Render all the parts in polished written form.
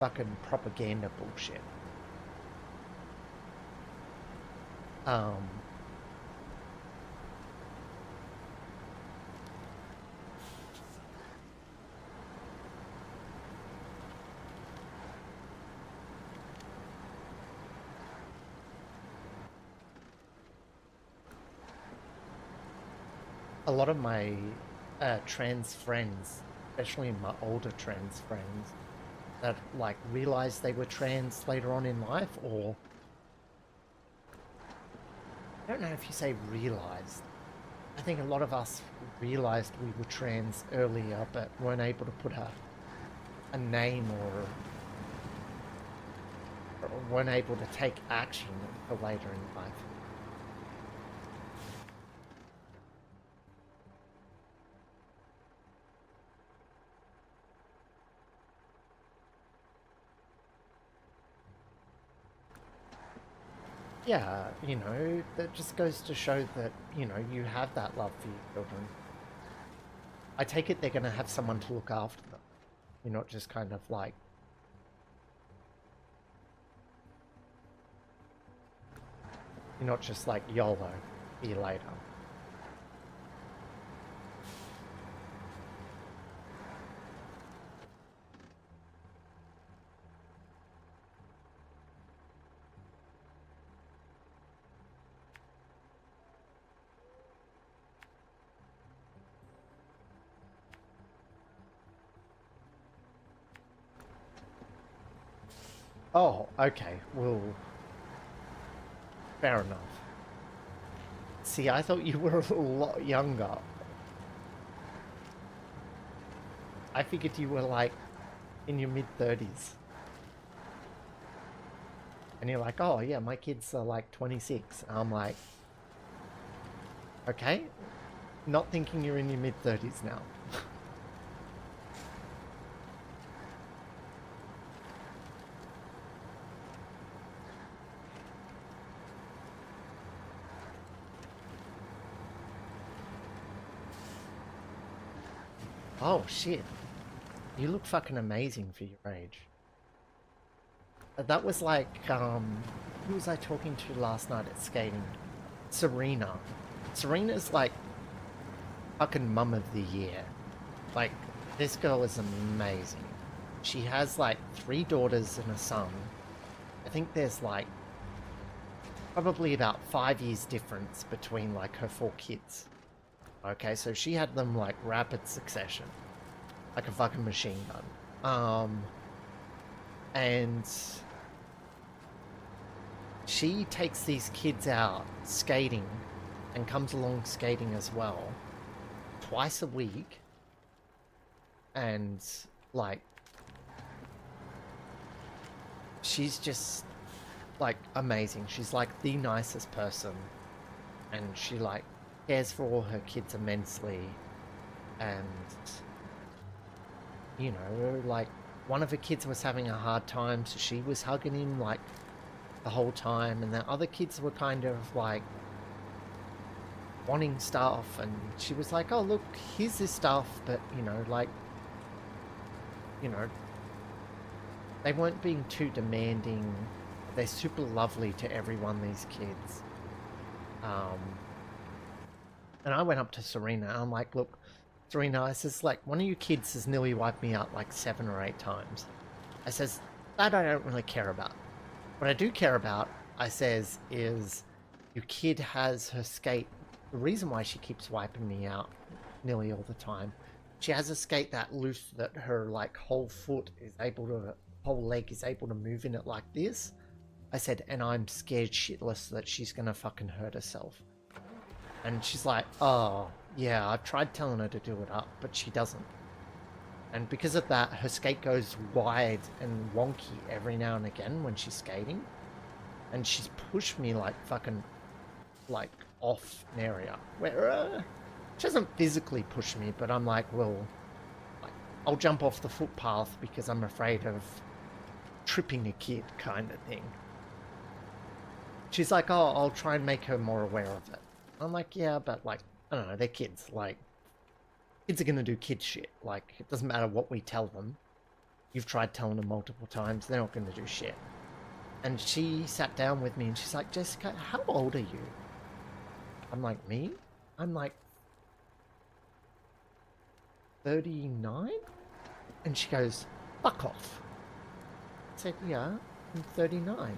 fucking propaganda bullshit. A lot of my trans friends, especially my older trans friends, that like realized they were trans later on in life, or I don't know if you say realized. I think a lot of us realized we were trans earlier, but weren't able to put a name or weren't able to take action until later in life. Yeah, you know, that just goes to show that, you know, you have that love for your children. I take it they're going to have someone to look after them. You're not just kind of like, you're not just like YOLO, see you later. Oh, okay, well, fair enough. See, I thought you were a lot younger. I figured you were like in your mid-30s. And you're like, oh yeah, my kids are like 26. And I'm like, okay, not thinking you're in your mid-30s now. Oh shit, you look fucking amazing for your age. That was like, who was I talking to last night at skating? Serena. Serena's like fucking mum of the year. Like, this girl is amazing. She has like 3 daughters and a son. I think there's like probably about 5 years difference between like her 4 kids. Okay, so she had them like rapid succession. Like a fucking machine gun. And she takes these kids out skating and comes along skating as well twice a week, and like she's just like amazing. She's like the nicest person, and she like cares for all her kids immensely. And you know, like one of her kids was having a hard time, so she was hugging him like the whole time, and the other kids were kind of like wanting stuff, and she was like, oh look, here's this stuff, but you know, like, you know, they weren't being too demanding. They're super lovely to everyone, these kids. And I went up to Serena and I'm like, look, Serena, I says, like, one of you kids has nearly wiped me out like 7 or 8 times. I says, that I don't really care about. What I do care about, I says, is your kid has her skate. The reason why she keeps wiping me out nearly all the time, she has a skate that loose that her like whole leg is able to move in it like this. I said, and I'm scared shitless that she's gonna fucking hurt herself. And she's like, oh yeah, I've tried telling her to do it up, but she doesn't. And because of that, her skate goes wide and wonky every now and again when she's skating. And she's pushed me like fucking, like, off an area where she doesn't physically push me, but I'm like, well, like, I'll jump off the footpath because I'm afraid of tripping a kid, kind of thing. She's like, oh, I'll try and make her more aware of it. I'm like, yeah, but like, I don't know, they're kids. Like, kids are gonna do kid shit. Like, it doesn't matter what we tell them. You've tried telling them multiple times, they're not going to do shit. And she sat down with me and she's like, Jessica, how old are you? I'm like, me? I'm like 39? And she goes, fuck off. I said, yeah, I'm 39. And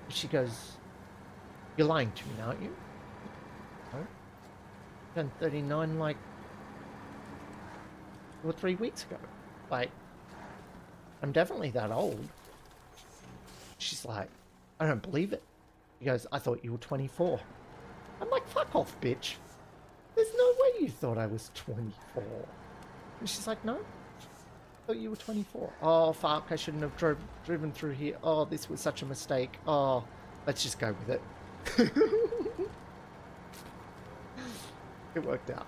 she goes, you're lying to me, aren't you? No. I turned 39 like 2 or 3 weeks ago. Like, I'm definitely that old. She's like, I don't believe it. She goes, I thought you were 24. I'm like, fuck off, bitch. There's no way you thought I was 24. And she's like, no, I thought you were 24. Oh, fuck, I shouldn't have driven through here. Oh, this was such a mistake. Oh, let's just go with it. It worked out.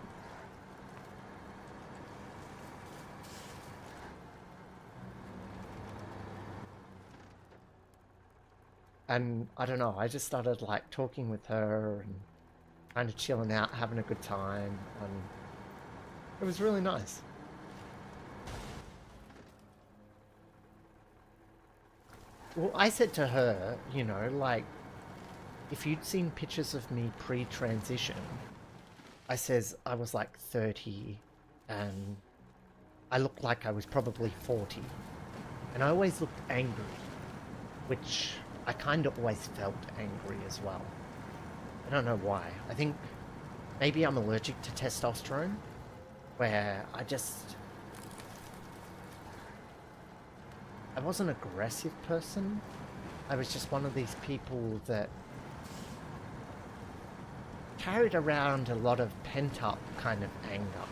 And I don't know, I just started like talking with her and kind of chilling out, having a good time, and it was really nice. Well, I said to her, you know, like, if you'd seen pictures of me pre-transition, I says I was like 30 and I looked like I was probably 40. And I always looked angry, which I kind of always felt angry as well. I don't know why. I think maybe I'm allergic to testosterone, where I wasn't an aggressive person. I was just one of these people that carried around a lot of pent-up kind of anger.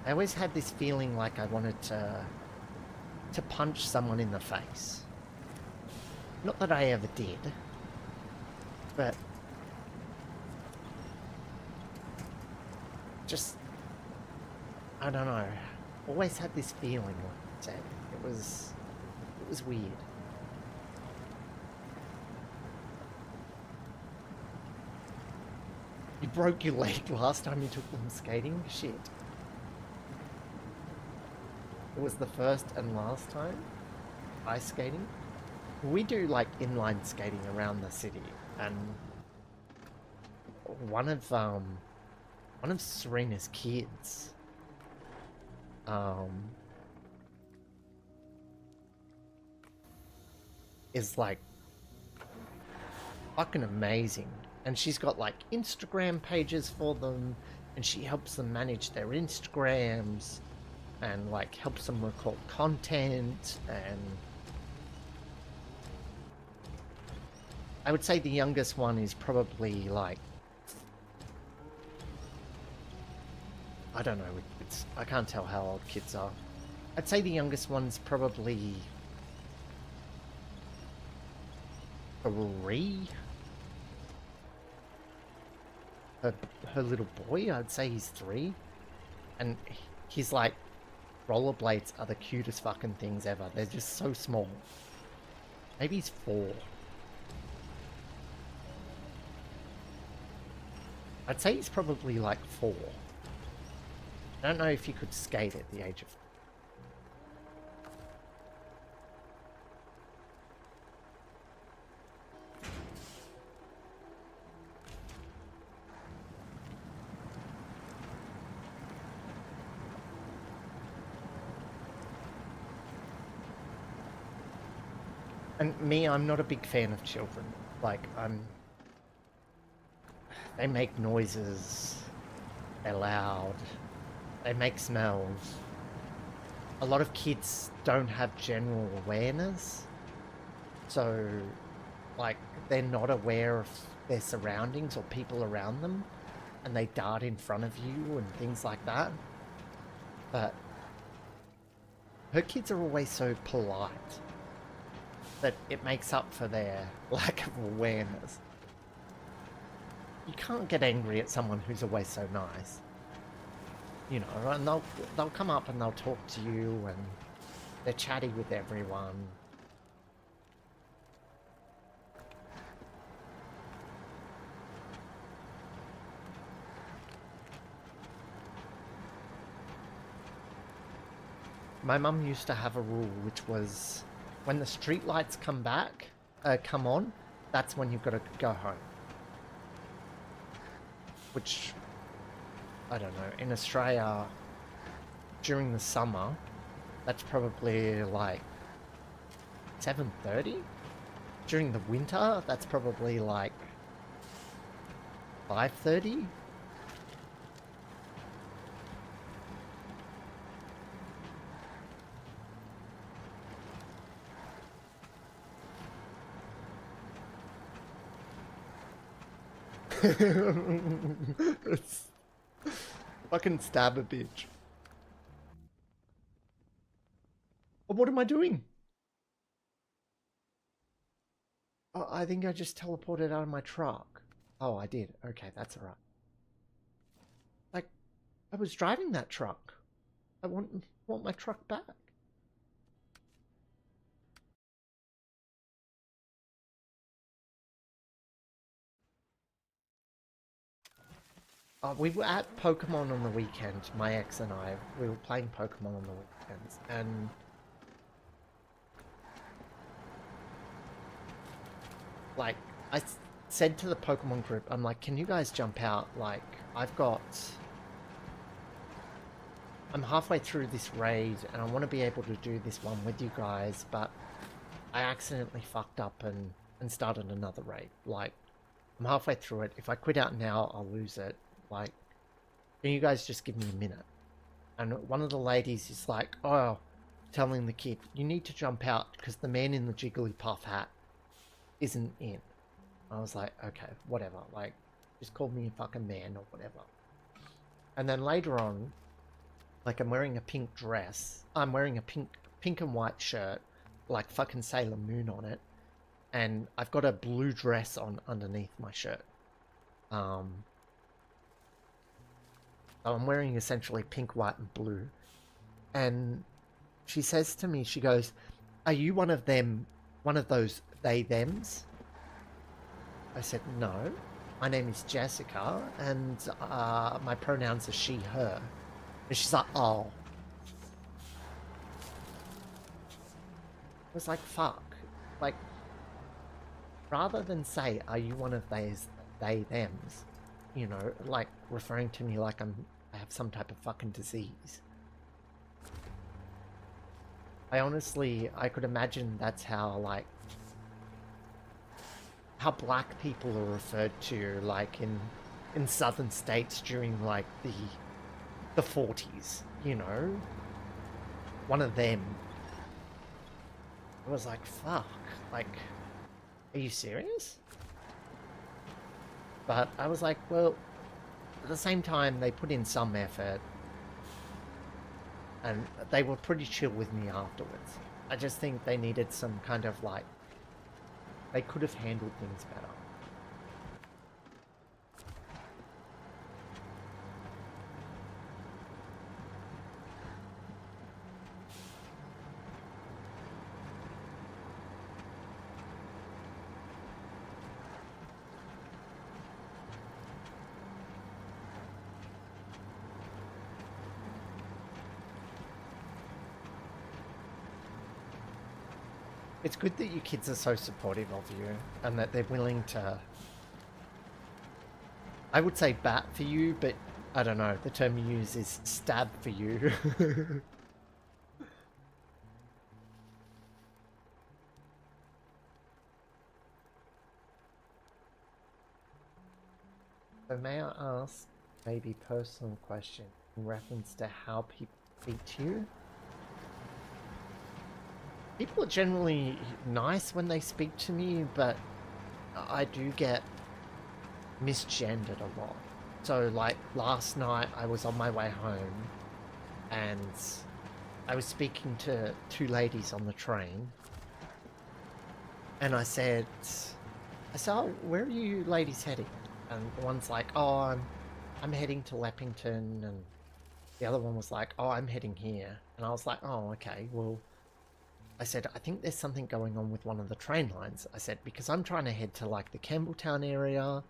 I always had this feeling like I wanted to punch someone in the face. Not that I ever did, but just, I don't know, always had this feeling like I said. It was weird. You broke your leg last time you took them skating? Shit. It was the first and last time ice skating. We do like inline skating around the city, and one of Serena's kids is like fucking amazing, and she's got like Instagram pages for them, and she helps them manage their Instagrams and like helps them record content. And I would say the youngest one is probably like, I don't know, I can't tell how old kids are. I'd say the youngest one's probably 3. Her little boy, I'd say he's 3. And he's like, rollerblades are the cutest fucking things ever. They're just so small. Maybe he's 4. I'd say he's probably like 4. I don't know if you could skate at the age of 4. And me, I'm not a big fan of children. Like, they make noises, they're loud, they make smells. A lot of kids don't have general awareness, so like they're not aware of their surroundings or people around them, and they dart in front of you and things like that. But her kids are always so polite that it makes up for their lack of awareness. You can't get angry at someone who's always so nice. You know, and they'll come up and they'll talk to you, and they're chatty with everyone. my mum used to have a rule, which was when the street lights come on, that's when you've got to go home. Which, I don't know, in Australia, during the summer, that's probably like 7:30. During the winter, that's probably like 5:30. Fucking stab a bitch. Oh, what am I doing? Oh, I think I just teleported out of my truck. Oh, I did. Okay, that's alright. Like, I was driving that truck. I want my truck back. We were at Pokemon on the weekend, my ex and I. We were playing Pokemon on the weekends, and like, said to the Pokemon group, I'm like, can you guys jump out? Like, I'm halfway through this raid, and I want to be able to do this one with you guys, but I accidentally fucked up and started another raid. Like, I'm halfway through it. If I quit out now, I'll lose it. Like, can you guys just give me a minute? And one of the ladies is like, oh, telling the kid, you need to jump out because the man in the Jigglypuff hat isn't in. I was like, okay, whatever. Like, just call me a fucking man or whatever. And then later on, like, I'm wearing a pink dress. I'm wearing a pink and white shirt, like fucking Sailor Moon on it. And I've got a blue dress on underneath my shirt. So I'm wearing essentially pink, white, and blue. And she says to me, she goes, are you one of those they-thems? I said, no. My name is Jessica, and my pronouns are she, her. And she's like, oh. I was like, fuck. Like, rather than say, are you one of those they-thems? You know, like, referring to me like I have some type of fucking disease. I could imagine that's how, like, how black people are referred to, like, in southern states during, like, the 40s, you know? One of them. I was like, fuck, like, are you serious? But I was like, well, at the same time, they put in some effort. And they were pretty chill with me afterwards. I just think they needed some kind of, like, they could have handled things better. It's good that you kids are so supportive of you and that they're willing to, I would say bat for you, but I don't know, the term you use is stab for you. So may I ask maybe personal question in reference to how people speak to you? People are generally nice when they speak to me, but I do get misgendered a lot. So, like, last night I was on my way home and I was speaking to two ladies on the train, and I said, oh, where are you ladies heading? And the one's like, oh, I'm heading to Leppington, and the other one was like, oh, I'm heading here. And I was like, oh, okay, well, I said, I think there's something going on with one of the train lines. I said, because I'm trying to head to, like, the Campbelltown area.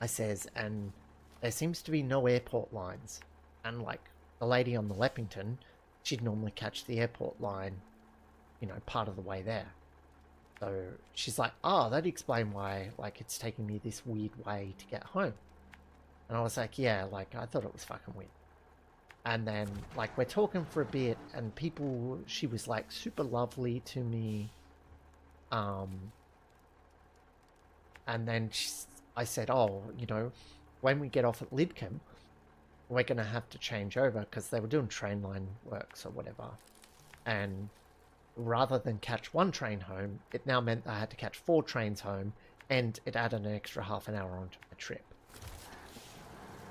I says, and there seems to be no airport lines. And, like, the lady on the Leppington, she'd normally catch the airport line, you know, part of the way there. So she's like, oh, that'd explain why, like, it's taking me this weird way to get home. And I was like, yeah, like, I thought it was fucking weird. And then, like, we're talking for a bit, and she was, like, super lovely to me. And then I said, oh, you know, when we get off at Lidcombe, we're going to have to change over, because they were doing train line works or whatever. And rather than catch one train home, it now meant I had to catch 4 trains home, and it added an extra half an hour onto my trip.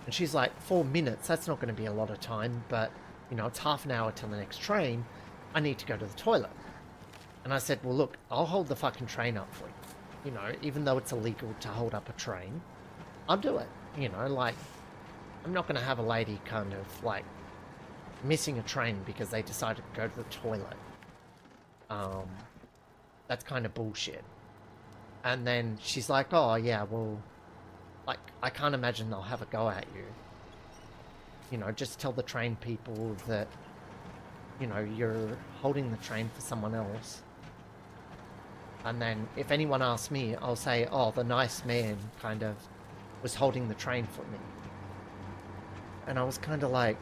And she's like, 4 minutes, that's not going to be a lot of time, but, you know, it's half an hour till the next train. I need to go to the toilet. And I said, well, look, I'll hold the fucking train up for you. You know, even though it's illegal to hold up a train, I'll do it. You know, like, I'm not going to have a lady kind of, like, missing a train because they decided to go to the toilet. That's kind of bullshit. And then she's like, oh, yeah, well, like, I can't imagine they'll have a go at you. You know, just tell the train people that, you know, you're holding the train for someone else. And then if anyone asks me, I'll say, oh, the nice man kind of was holding the train for me. And I was kind of like,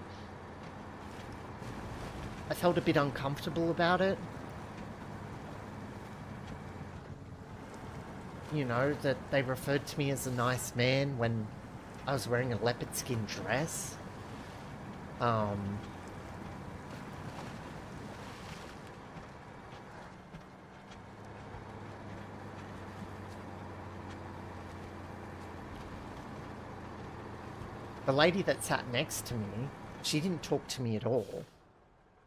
I felt a bit uncomfortable about it. You know, that they referred to me as a nice man when I was wearing a leopard skin dress. The lady that sat next to me, she didn't talk to me at all.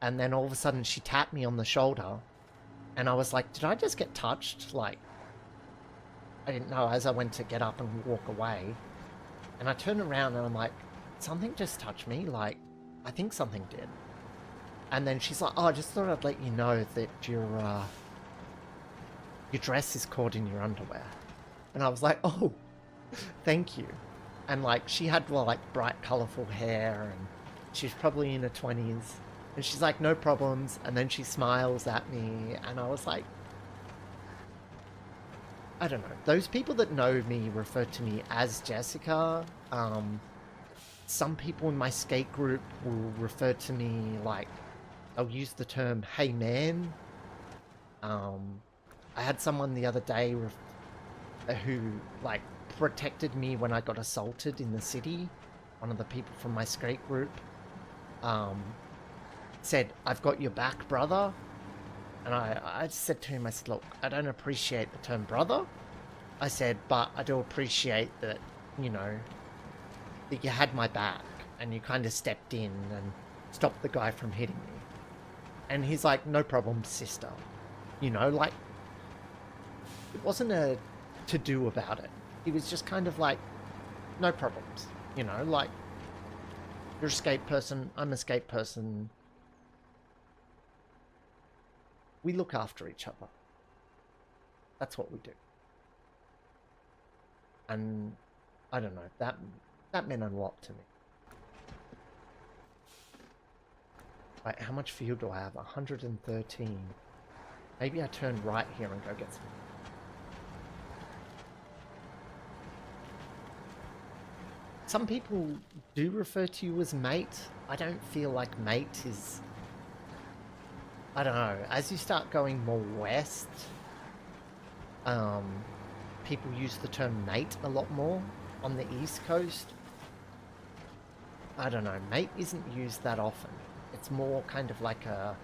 And then all of a sudden she tapped me on the shoulder. And I was like, did I just get touched? Like, I didn't know as I went to get up and walk away. And I turned around and I'm like, something just touched me. Like, I think something did. And then she's like, oh, I just thought I'd let you know that your dress is caught in your underwear. And I was like, oh, thank you. And, like, she had, well, like, bright, colourful hair, and she's probably in her 20s. And she's like, no problems. And then she smiles at me, and I was like, I don't know. Those people that know me refer to me as Jessica. Some people in my skate group will refer to me, like, they'll use the term, hey, man. I had someone the other day who, like, protected me when I got assaulted in the city. One of the people from my skate group said, I've got your back, brother. And I said to him, I said, look, I don't appreciate the term brother. I said, but I do appreciate that, you know, that you had my back and you kind of stepped in and stopped the guy from hitting me. And he's like, no problem, sister. You know, like, it wasn't a to-do about it. He was just kind of like, no problems. You know, like, you're a skate person, I'm a skate person. We look after each other. That's what we do. And I don't know, that meant a lot to me. Right, how much fuel do I have? 113. Maybe I turn right here and go get some. Some people do refer to you as mate. I don't feel like mate is... I don't know. As you start going more west, people use the term mate a lot more on the East Coast. I don't know. Mate isn't used that often. It's more kind of like a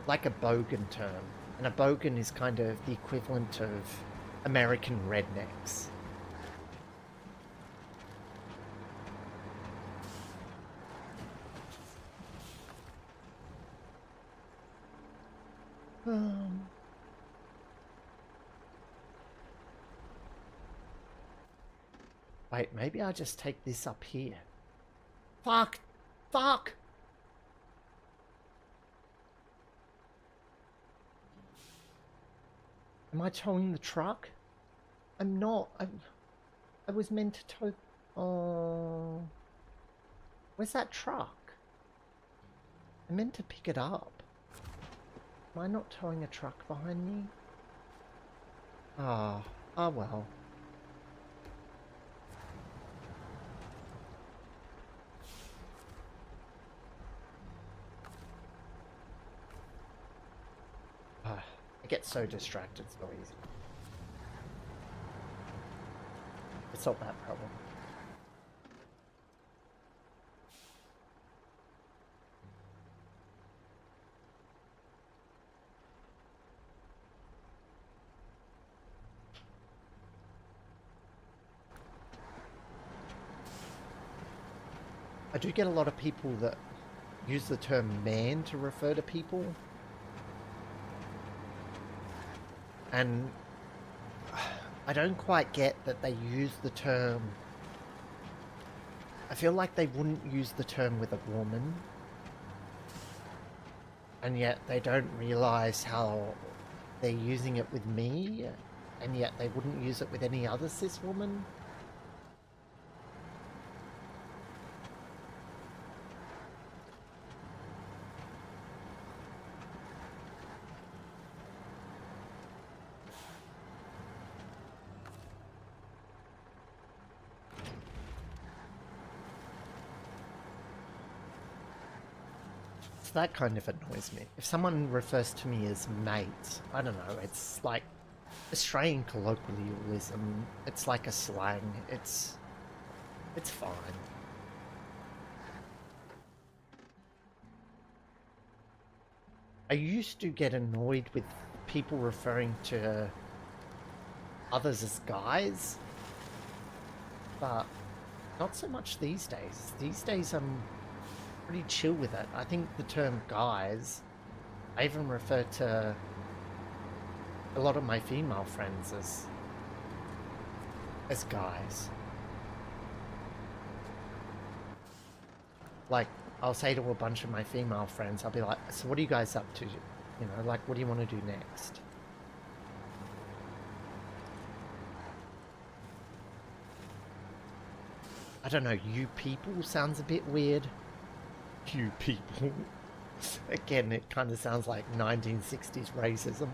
bogan term. And a bogan is kind of the equivalent of American rednecks. Wait, maybe I just take this up here. Fuck! Fuck! Am I towing the truck? I'm not. I was meant to tow... Oh... Where's that truck? I meant to pick it up. Am I not towing a truck behind me? Ah, oh well. I get so distracted so easy. It's not that problem. I do get a lot of people that use the term man to refer to people. And I don't quite get that they use the term. I feel like they wouldn't use the term with a woman. And yet they don't realize how they're using it with me. And yet they wouldn't use it with any other cis woman. That kind of annoys me. If someone refers to me as mate, I don't know, it's like Australian colloquialism. It's like a slang. It's fine. I used to get annoyed with people referring to others as guys, but not so much these days. These days I'm pretty chill with it. I think the term guys, I even refer to a lot of my female friends as guys. Like, I'll say to a bunch of my female friends, I'll be like, so what are you guys up to? You know, like, what do you want to do next? I don't know, you people sounds a bit weird. You people. Again, it kind of sounds like 1960s racism.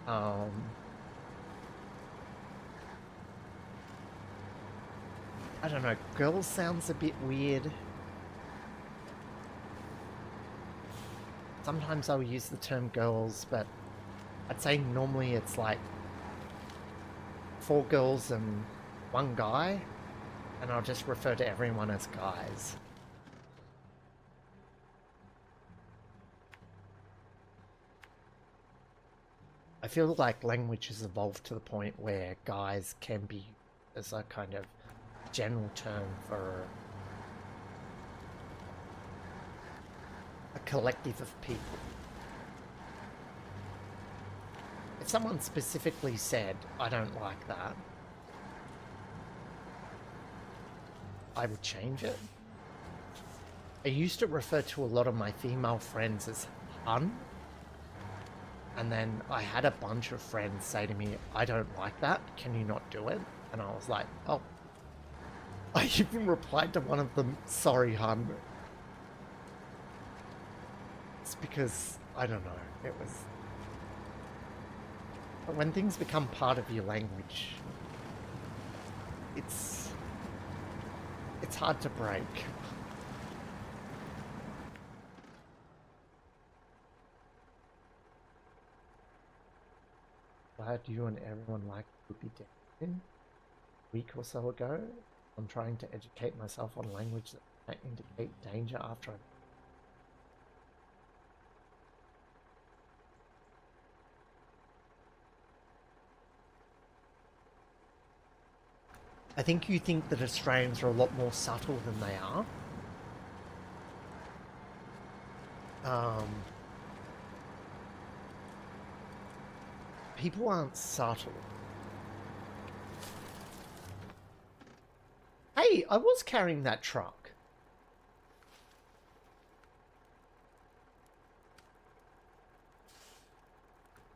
I don't know, girls sounds a bit weird. Sometimes I'll use the term girls, but I'd say normally it's like 4 girls and 1 guy, and I'll just refer to everyone as guys. I feel like language has evolved to the point where guys can be used as a kind of general term for a collective of people. If someone specifically said, I don't like that, I would change it. I used to refer to a lot of my female friends as hun. And then I had a bunch of friends say to me, I don't like that, can you not do it? And I was like, oh. I even replied to one of them, sorry, hun. It's because, I don't know, it was... But when things become part of your language, it's hard to break. Glad you and everyone like would be dancing. A week or so ago, I'm trying to educate myself on language that might indicate danger after I think you think that Australians are a lot more subtle than they are. People aren't subtle. Hey, I was carrying that truck.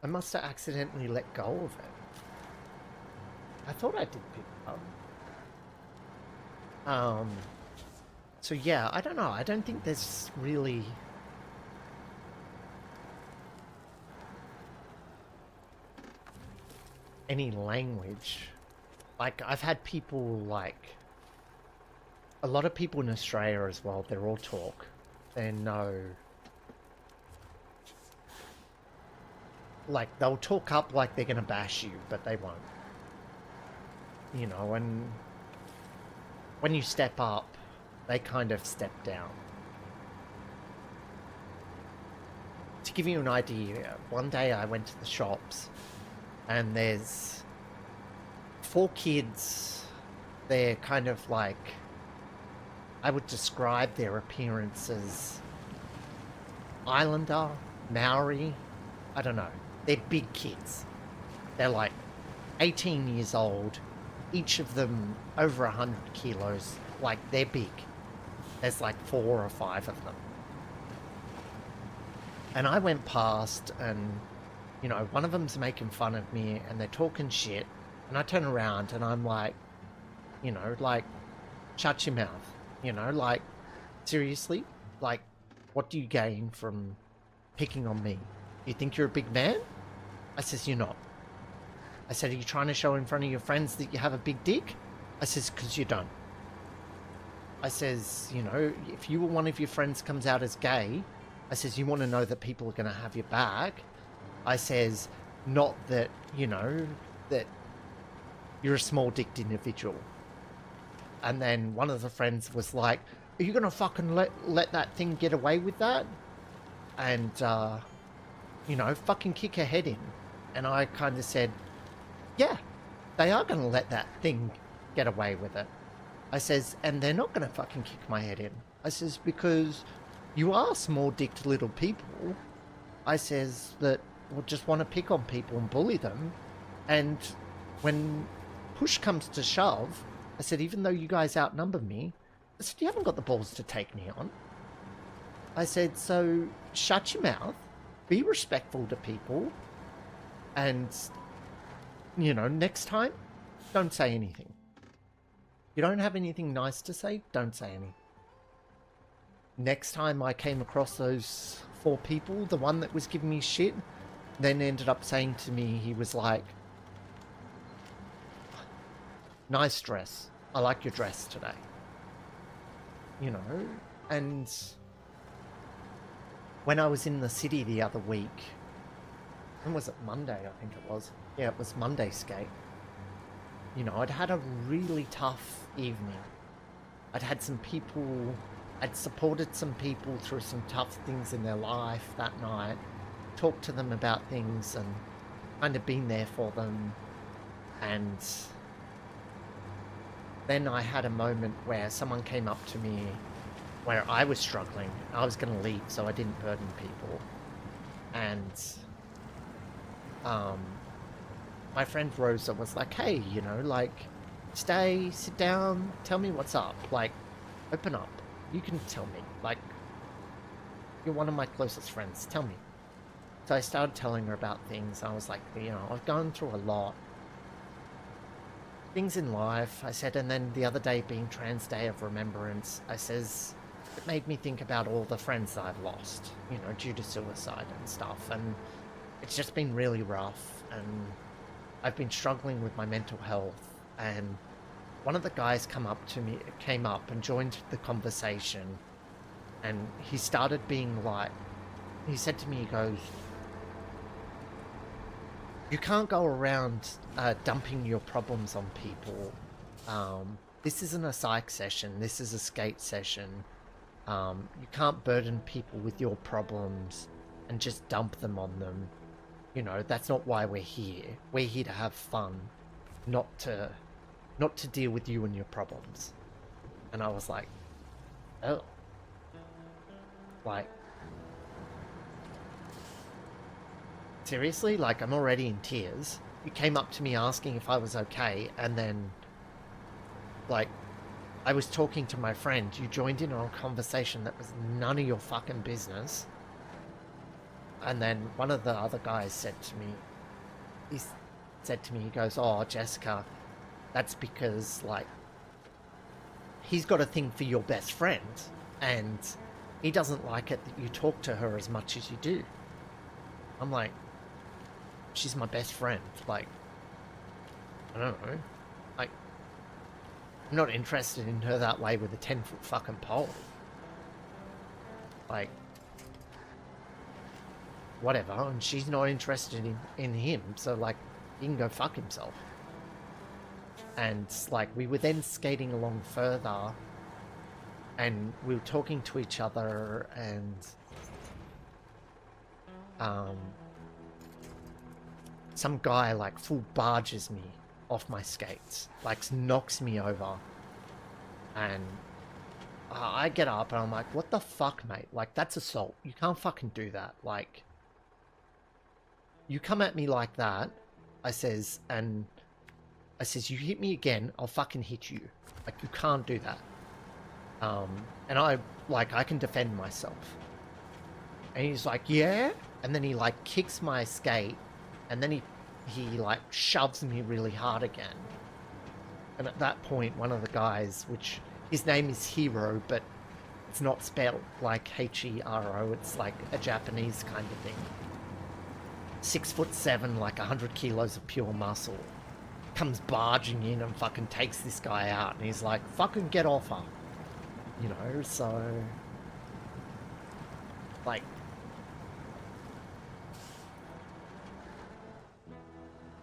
I must have accidentally let go of it. I thought I did pick it up. So yeah, I don't know. I don't think there's really any language. Like, I've had people, like, a lot of people in Australia as well, they're all talk. They know, like, they'll talk up like they're gonna bash you, but they won't. You know, and when you step up, they kind of step down. To give you an idea, one day I went to the shops and there's 4 kids. They're kind of like, I would describe their appearance as Islander, Maori, I don't know. They're big kids. They're like 18 years old, each of them over 100 kilos. Like, they're big. There's like 4 or 5 of them. And I went past and, you know, one of them's making fun of me and they're talking shit. And I turn around and I'm like, you know, like, shut your mouth. You know, like, seriously? Like, what do you gain from picking on me? You think you're a big man? I says, you're not. I said, are you trying to show in front of your friends that you have a big dick? I says, because you don't. I says, you know, if you or one of your friends comes out as gay, I says, you want to know that people are going to have your back. I says, not that, you know, that you're a small-dicked individual. And then one of the friends was like, are you going to fucking let that thing get away with that? And, you know, fucking kick her head in. And I kind of said, yeah, they are going to let that thing get away with it. I says, and they're not going to fucking kick my head in. I says, because you are small-dicked little people. I says that will just want to pick on people and bully them. And when push comes to shove, I said, even though you guys outnumber me, I said, you haven't got the balls to take me on. I said, so shut your mouth, be respectful to people, and, you know, next time, don't say anything. You don't have anything nice to say, don't say anything. Next time I came across those 4 people, the one that was giving me shit, then ended up saying to me, he was like, nice dress. I like your dress today. You know, and when I was in the city the other week, when was it? Monday, I think it was. Yeah, it was Monday skate. You know, I'd had a really tough evening. I'd had some people, I'd supported some people through some tough things in their life that night, talked to them about things and kind of been there for them. And then I had a moment where someone came up to me where I was struggling. I was going to leave, so I didn't burden people. And my friend Rosa was like, hey, you know, like, stay, sit down, tell me what's up. Like, open up. You can tell me. Like, you're one of my closest friends. Tell me. So I started telling her about things. I was like, you know, I've gone through a lot. Things in life, I said, and then the other day being Trans Day of Remembrance, I says, it made me think about all the friends that I've lost, you know, due to suicide and stuff, and it's just been really rough, and I've been struggling with my mental health, and one of the guys came up and joined the conversation, and he started being like, he said to me, he goes, you can't go around dumping your problems on people. This isn't a psych session. This is a skate session. You can't burden people with your problems and just dump them on them. You know, that's not why we're here. We're here to have fun, not to deal with you and your problems. And I was like, oh. Like, seriously? Like, I'm already in tears. You came up to me asking if I was okay, and then, like, I was talking to my friend. You joined in on a conversation that was none of your fucking business. And then one of the other guys said to me, he goes, oh, Jessica, that's because, like, he's got a thing for your best friend, and he doesn't like it that you talk to her as much as you do. I'm like, she's my best friend. Like, I don't know. Like, I'm not interested in her that way with a 10-foot fucking pole. Like, whatever. And she's not interested in him, so, like, he can go fuck himself. And, like, we were then skating along further, and we were talking to each other, and some guy, like, full barges me off my skates, like, knocks me over, and I get up, and I'm like, what the fuck, mate? Like, that's assault. You can't fucking do that. Like, you come at me like that, I says, you hit me again, I'll fucking hit you. Like, you can't do that. And I can defend myself. And he's like, yeah? And then he, like, kicks my skate, and then he like, shoves me really hard again. And at that point, one of the guys, which, his name is Hero, but it's not spelled like Hero, it's like a Japanese kind of thing. 6'7", like 100 kilos of pure muscle. Comes barging in and fucking takes this guy out, and he's like, fucking get off her. You know, so... like...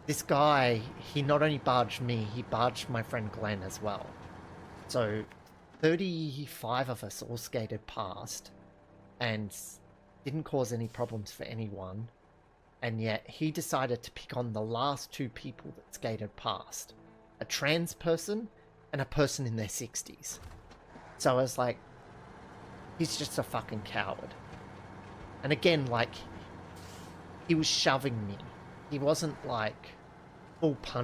this guy, he not only barged me, he barged my friend Glenn as well. So, 35 of us all skated past, and didn't cause any problems for anyone. And yet, he decided to pick on the last two people that skated past. A trans person, and a person in their 60s. So I was like, he's just a fucking coward. And again, like, he was shoving me. He wasn't, like, full punch.